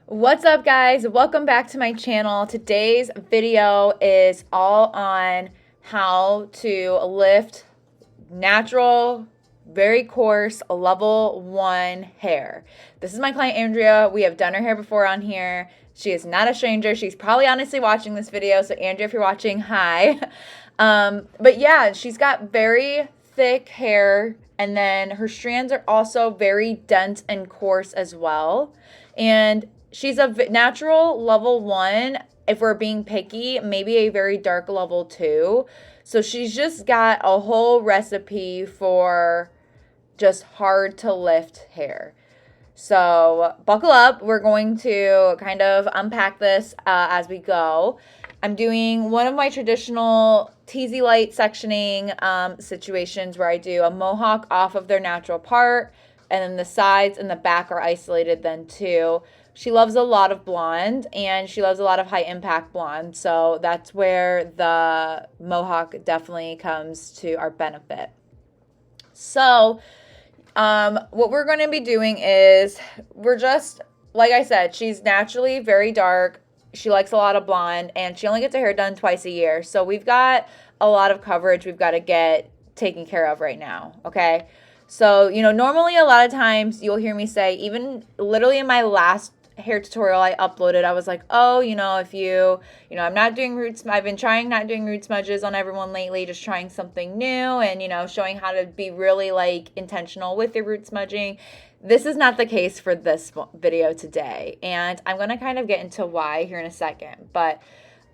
What's up, guys? Welcome back to my channel. Today's video is all on how to lift natural, very coarse, level 1 hair. This is my client Andrea. We have done her hair before on here. She is not a stranger. She's probably honestly watching this video. So Andrea, if you're watching, hi. But yeah, she's got very thick hair, and then her strands are also very dense and coarse as well. And she's a natural level 1. If we're being picky, maybe a very dark level 2. So she's just got a whole recipe for just hard to lift hair. So buckle up. We're going to kind of unpack this as we go. I'm doing one of my traditional teasy light sectioning situations where I do a mohawk off of their natural part, and then the sides and the back are isolated then too. She loves a lot of blonde, and she loves a lot of high impact blonde. So that's where the mohawk definitely comes to our benefit. So what we're going to be doing is we're just, like I said, she's naturally very dark. She likes a lot of blonde, and she only gets her hair done twice a year. So we've got a lot of coverage we've got to get taken care of right now, okay? So, normally a lot of times you'll hear me say, even literally in my last hair tutorial I uploaded, I was like, oh, if I'm not doing I've been trying not doing root smudges on everyone lately, just trying something new and, showing how to be really intentional with your root smudging. This is not the case for this video today, and I'm going to kind of get into why here in a second. But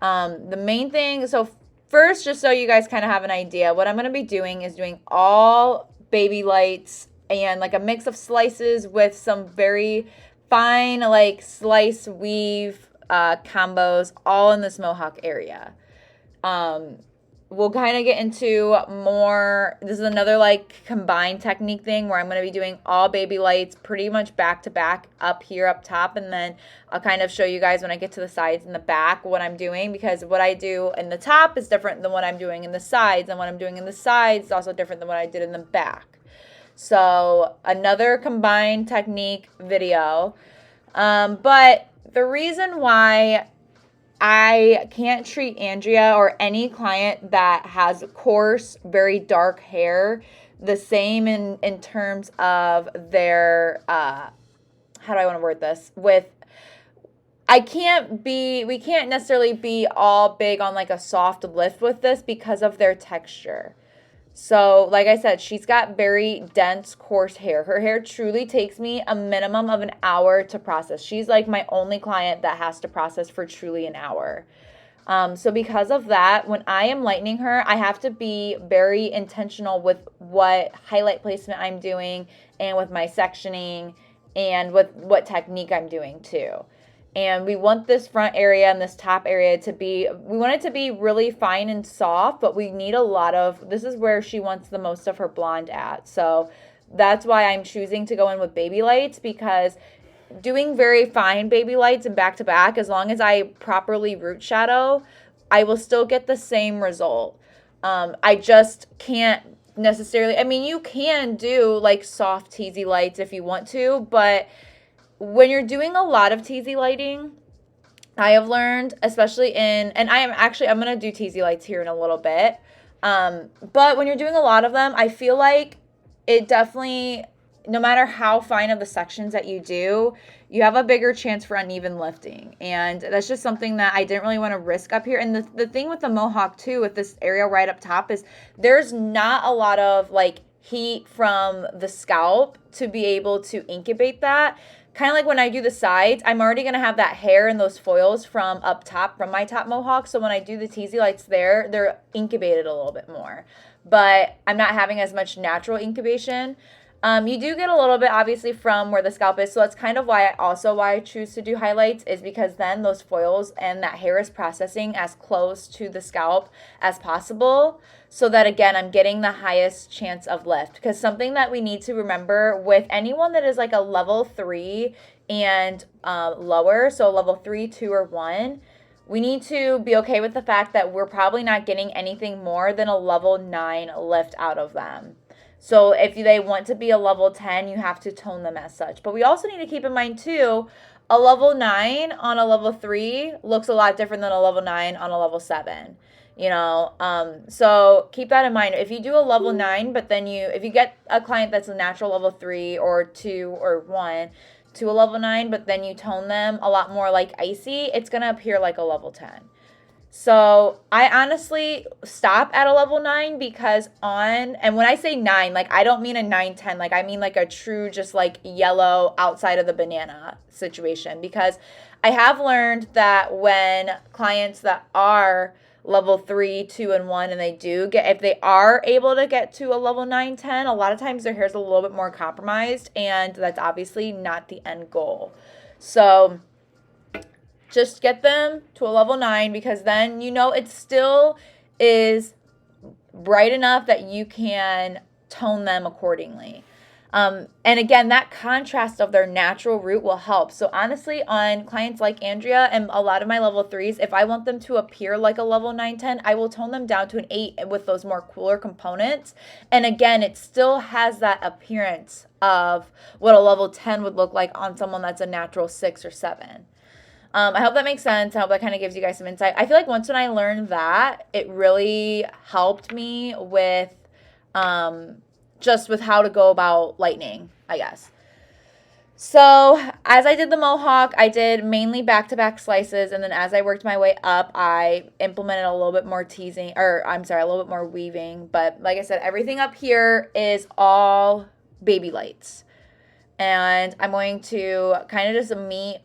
the main thing, so first, just so you guys kind of have an idea, what I'm going to be doing is doing all baby lights and a mix of slices with some very fine slice weave combos all in this mohawk area. We'll kind of get into more. This is another combined technique thing where I'm going to be doing all baby lights pretty much back to back up here up top, and then I'll kind of show you guys when I get to the sides and the back what I'm doing, because what I do in the top is different than what I'm doing in the sides, and what I'm doing in the sides is also different than what I did in the back. So another combined technique video. But the reason why I can't treat Andrea or any client that has coarse, very dark hair the same in terms of their, how do I want to word this? We can't necessarily be all big on a soft lift with this because of their texture. So, like I said, she's got very dense, coarse hair. Her hair truly takes me a minimum of an hour to process. She's my only client that has to process for truly an hour. So because of that, when I am lightening her, I have to be very intentional with what highlight placement I'm doing, and with my sectioning, and with what technique I'm doing too. And we want this front area and this top area we want it to be really fine and soft, but we need this is where she wants the most of her blonde at. So that's why I'm choosing to go in with baby lights, because doing very fine baby lights and back to back, as long as I properly root shadow, I will still get the same result. I just can't necessarily, you can do soft teasy lights if you want to, but when you're doing a lot of teasy lighting, I have learned, especially I'm going to do teasy lights here in a little bit. But when you're doing a lot of them, I feel like it definitely, no matter how fine of the sections that you do, you have a bigger chance for uneven lifting. And that's just something that I didn't really want to risk up here. And the thing with the mohawk too, with this area right up top, is there's not a lot of heat from the scalp to be able to incubate that. Kind of like when I do the sides, I'm already going to have that hair and those foils from up top, from my top mohawk. So when I do the teasy lights there, they're incubated a little bit more. But I'm not having as much natural incubation. You do get a little bit, obviously, from where the scalp is. So that's kind of why I choose to do highlights, is because then those foils and that hair is processing as close to the scalp as possible, so that, again, I'm getting the highest chance of lift. Because something that we need to remember with anyone that is a level 3 and lower, so level 3, 2, or 1, we need to be okay with the fact that we're probably not getting anything more than a level 9 lift out of them. So if they want to be a level 10, you have to tone them as such. But we also need to keep in mind, too, a level 9 on a level 3 looks a lot different than a level 9 on a level 7. You know, so keep that in mind. If you do a level 9, but then if you get a client that's a natural level 3 or 2 or 1 to a level 9, but then you tone them a lot more like Icy, it's going to appear like a level 10. So I honestly stop at a level 9 because and when I say 9, like I don't mean a 9-10, like I mean like a true just like yellow outside of the banana situation, because I have learned that when clients that are level 3, 2, and 1, and if they are able to get to a level 9, 10, a lot of times their hair's a little bit more compromised, and that's obviously not the end goal. So just get them to a level 9, because then you know it still is bright enough that you can tone them accordingly. And again, that contrast of their natural root will help. So honestly, on clients like Andrea and a lot of my level 3s, if I want them to appear like a level 9, 10, I will tone them down to an 8 with those more cooler components. And again, it still has that appearance of what a level 10 would look like on someone that's a natural 6 or 7. I hope that makes sense. I hope that kind of gives you guys some insight. I feel like once when I learned that, it really helped me with just with how to go about lightening, I guess. So as I did the Mohawk, I did mainly back-to-back slices, and then as I worked my way up, I implemented a little bit more a little bit more weaving. But like I said, everything up here is all baby lights. And I'm going to kind of just meet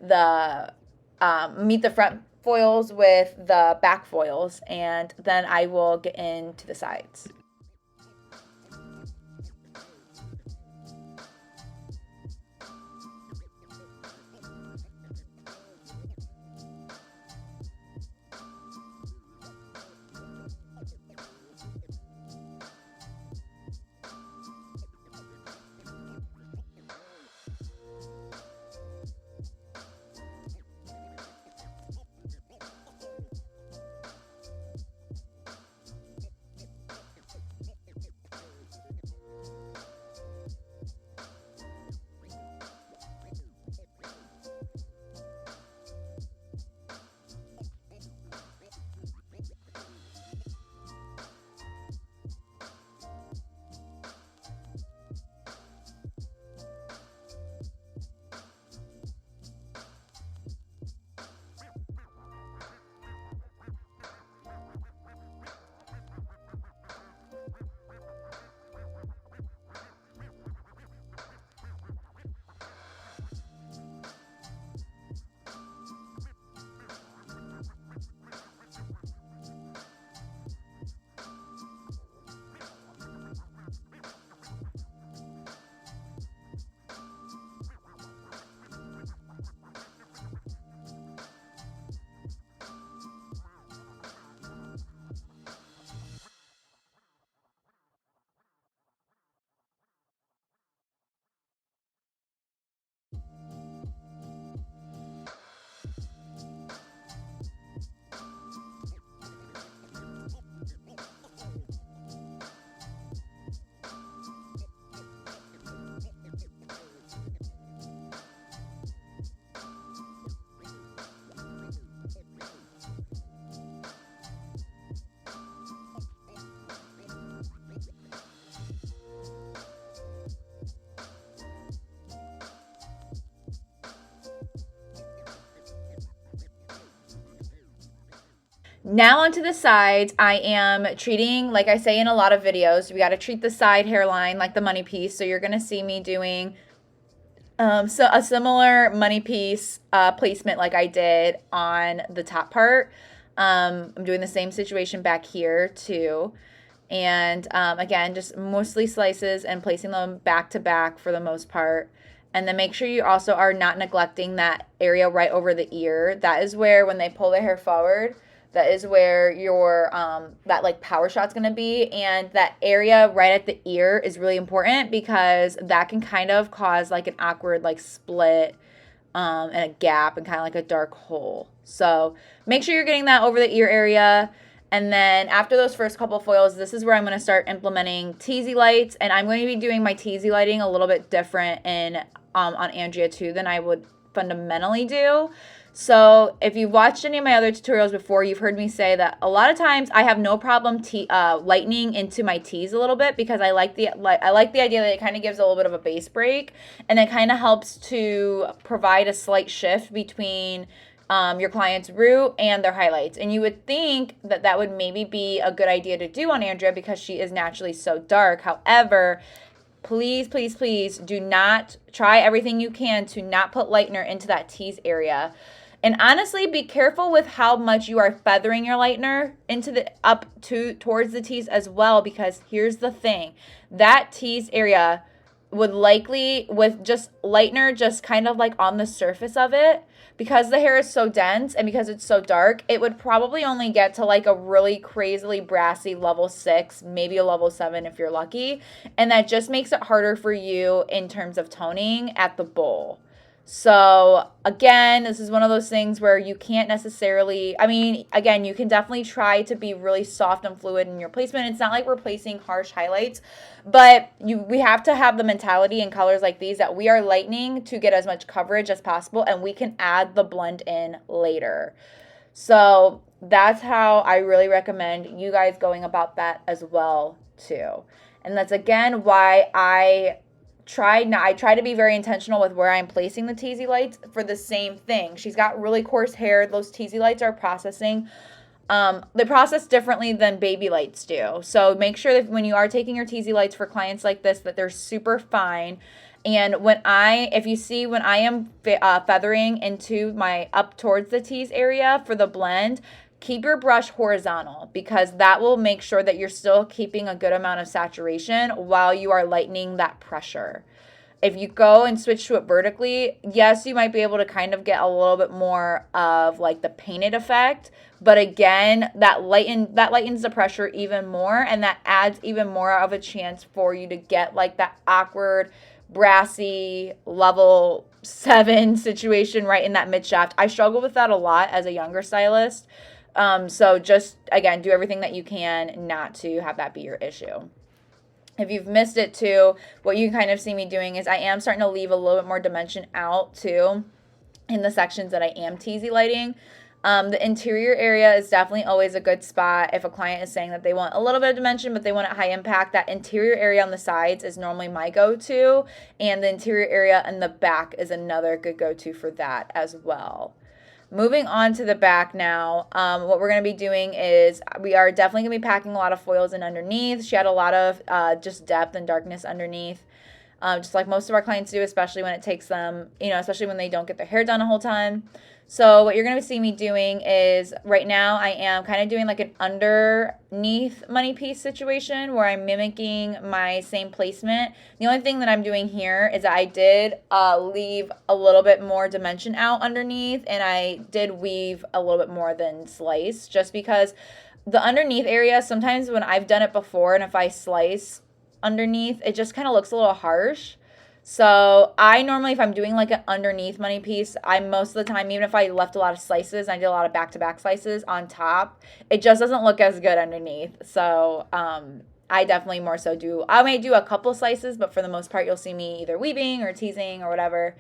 the front foils with the back foils, and then I will get into the sides. Now onto the sides. I am treating, like I say in a lot of videos, we got to treat the side hairline like the money piece. So you're going to see me doing so a similar money piece placement like I did on the top part. I'm doing the same situation back here too. And again, just mostly slices and placing them back to back for the most part. And then make sure you also are not neglecting that area right over the ear. That is where, when they pull their hair forward, that is where your that like power shot's gonna be. And that area right at the ear is really important, because that can kind of cause like an awkward like split and a gap and kind of like a dark hole. So make sure you're getting that over the ear area. And then after those first couple foils, this is where I'm going to start implementing teasy lights. And I'm going to be doing my teasy lighting a little bit different on Andrea too than I would fundamentally do. So if you've watched any of my other tutorials before, you've heard me say that a lot of times I have no problem lightening into my tees a little bit, because I like the idea that it kind of gives a little bit of a base break, and it kind of helps to provide a slight shift between your client's root and their highlights. And you would think that that would maybe be a good idea to do on Andrea because she is naturally so dark. However, please, please, please do not try everything you can to not put lightener into that tease area. And honestly, be careful with how much you are feathering your lightener into the towards the tease as well, because here's the thing. That tease area would likely, with just lightener just kind of like on the surface of it, because the hair is so dense and because it's so dark, it would probably only get to like a really crazily brassy level 6, maybe a level 7 if you're lucky. And that just makes it harder for you in terms of toning at the bowl. So again, this is one of those things where you can't necessarily, I mean, again, you can definitely try to be really soft and fluid in your placement. It's not like we're placing harsh highlights, but we have to have the mentality in colors like these that we are lightening to get as much coverage as possible, and we can add the blend in later. So that's how I really recommend you guys going about that as well too. And that's again why I try to be very intentional with where I'm placing the teasy lights for the same thing. She's got really coarse hair. Those teasy lights are processing. They process differently than baby lights do. So make sure that when you are taking your teasy lights for clients like this, that they're super fine. And if you see when I am feathering into my up towards the tease area for the blend, keep your brush horizontal, because that will make sure that you're still keeping a good amount of saturation while you are lightening that pressure. If you go and switch to it vertically, yes, you might be able to kind of get a little bit more of like the painted effect, but again, that lightens the pressure even more, and that adds even more of a chance for you to get like that awkward, brassy level 7 situation right in that mid shaft. I struggle with that a lot as a younger stylist. So just, again, do everything that you can not to have that be your issue. If you've missed it too, what you kind of see me doing is I am starting to leave a little bit more dimension out too in the sections that I am teasy lighting. The interior area is definitely always a good spot. If a client is saying that they want a little bit of dimension, but they want it high impact, that interior area on the sides is normally my go-to, and the interior area in the back is another good go-to for that as well. Moving on to the back now, what we're going to be doing is we are definitely going to be packing a lot of foils in underneath. She had a lot of just depth and darkness underneath, just like most of our clients do, especially when it takes them, especially when they don't get their hair done a whole time. So what you're going to see me doing is right now I am kind of doing like an underneath money piece situation where I'm mimicking my same placement. The only thing that I'm doing here is that I did leave a little bit more dimension out underneath, and I did weave a little bit more than slice, just because the underneath area, sometimes when I've done it before and if I slice underneath, it just kind of looks a little harsh. So I normally, if I'm doing like an underneath money piece, I most of the time, even if I left a lot of slices, I did a lot of back-to-back slices on top, it just doesn't look as good underneath. So I definitely more so I may do a couple slices, but for the most part, you'll see me either weaving or teasing or whatever.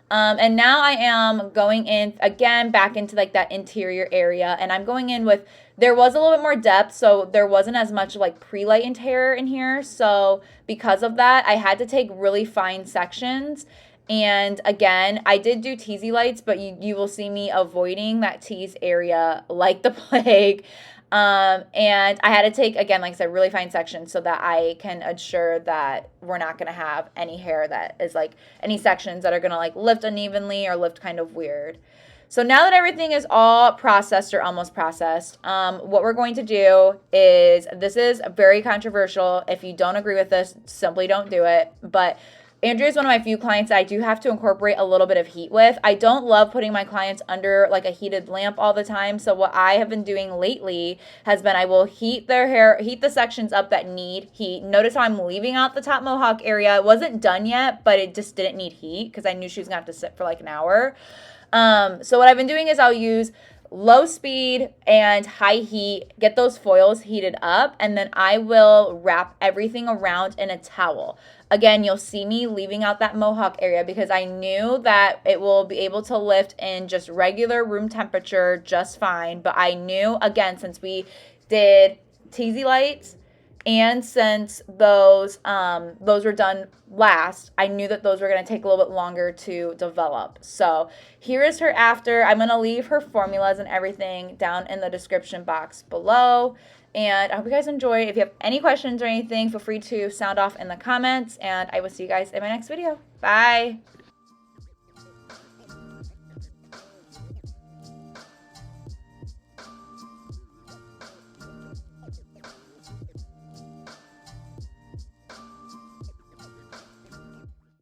And now I am going in again back into like that interior area, and I'm going in with, there was a little bit more depth, so there wasn't as much like pre-lightened hair in here. So because of that, I had to take really fine sections. And again, I did do teasy lights, but you will see me avoiding that tease area like the plague. And I had to take, again, like I said, really fine sections so that I can ensure that we're not going to have any hair that is like any sections that are going to like lift unevenly or lift kind of weird. So now that everything is all processed or almost processed, what we're going to do is, this is very controversial. If you don't agree with this, simply don't do it. But Andrea is one of my few clients that I do have to incorporate a little bit of heat with. I don't love putting my clients under like a heated lamp all the time. So what I have been doing lately has been I will heat their hair, heat the sections up that need heat. Notice how I'm leaving out the top mohawk area. It wasn't done yet, but it just didn't need heat because I knew she was going to have to sit for like an hour. So what I've been doing is I'll use low speed and high heat, get those foils heated up, and then I will wrap everything around in a towel. Again, you'll see me leaving out that Mohawk area because I knew that it will be able to lift in just regular room temperature just fine. But I knew, again, since we did teasy lights and since those were done last, I knew that those were going to take a little bit longer to develop. So here is her after. I'm going to leave her formulas and everything down in the description box below. And I hope you guys enjoy. If you have any questions or anything, feel free to sound off in the comments. And I will see you guys in my next video. Bye.